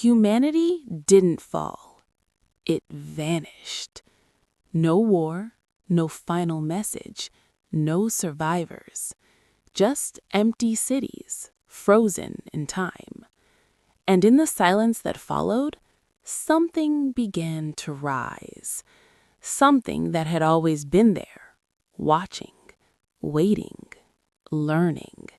humanity didn't fall. It vanished. No war, no final message, no survivors. Just empty cities, frozen in time. And in the silence that followed, something began to rise. Something that had always been there, watching, waiting, learning.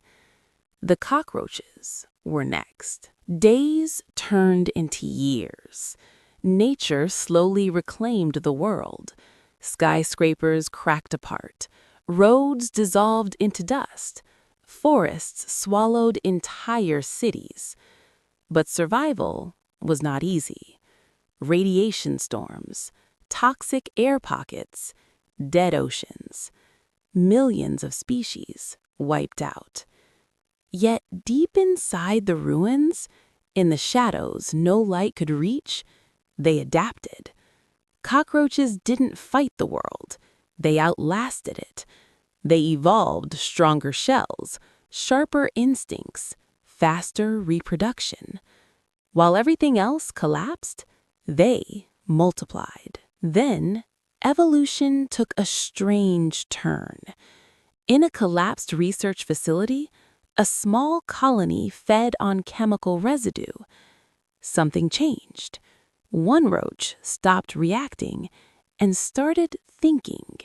The cockroaches were next. Days turned into years. Nature slowly reclaimed the world. Skyscrapers cracked apart. Roads dissolved into dust. Forests swallowed entire cities. But survival was not easy. Radiation storms, toxic air pockets, dead oceans. Millions of species wiped out. Yet deep inside the ruins, in the shadows no light could reach, they adapted. Cockroaches didn't fight the world. They outlasted it. They evolved stronger shells, sharper instincts, faster reproduction. While everything else collapsed, they multiplied. Then, evolution took a strange turn. In a collapsed research facility, a small colony fed on chemical residue. Something changed. One roach stopped reacting and started thinking.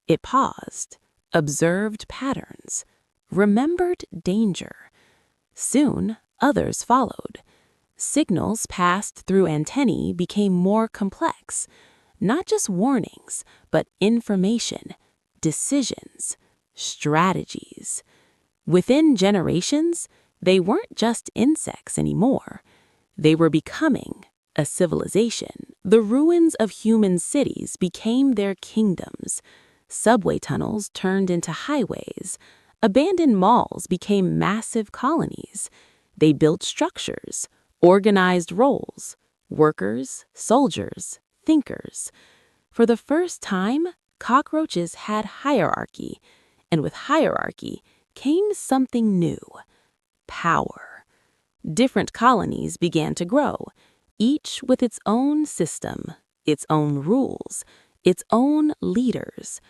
It paused, observed patterns, remembered danger. Soon, others followed. Signals passed through antennae became more complex. Not just warnings, but information, decisions, strategies. Within generations, they weren't just insects anymore. They were becoming a civilization. The ruins of human cities became their kingdoms. Subway tunnels turned into highways. Abandoned malls became massive colonies. They built structures, organized roles, workers, soldiers, thinkers. For the first time, cockroaches had hierarchy, and with hierarchy came something new: power. Different colonies began to grow, each with its own system, its own rules, its own leaders,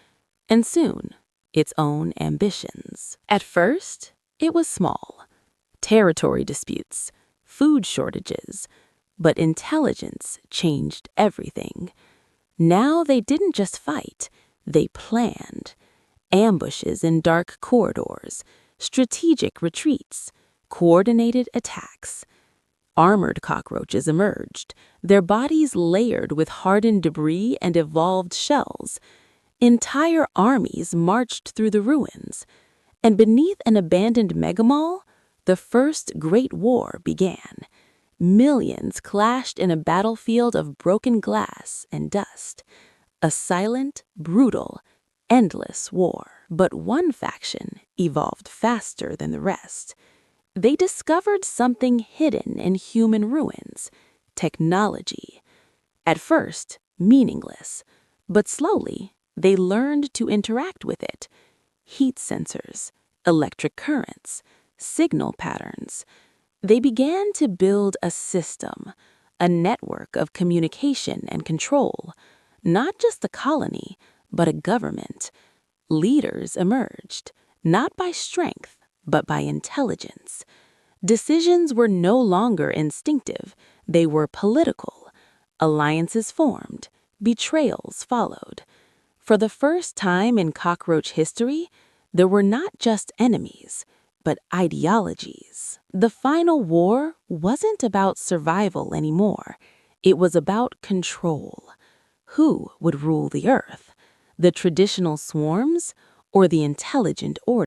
and soon, its own ambitions. At first, it was small. Territory disputes, food shortages, but intelligence changed everything. Now they didn't just fight, they planned. Ambushes in dark corridors, strategic retreats, coordinated attacks. Armored cockroaches emerged, their bodies layered with hardened debris and evolved shells. Entire armies marched through the ruins, and beneath an abandoned megamall, the First Great War began. Millions clashed in a battlefield of broken glass and dust. A silent, brutal, endless war. But one faction evolved faster than the rest. They discovered something hidden in human ruins: technology. At first, meaningless, but slowly they learned to interact with it. Heat sensors, electric currents, signal patterns. They began to build a system, a network of communication and control. Not just a colony, but a government. Leaders emerged, not by strength, but by intelligence. Decisions were no longer instinctive, they were political. Alliances formed, betrayals followed. For the first time in cockroach history, there were not just enemies, but ideologies. The final war wasn't about survival anymore. It was about control. Who would rule the earth? The traditional swarms or the intelligent order?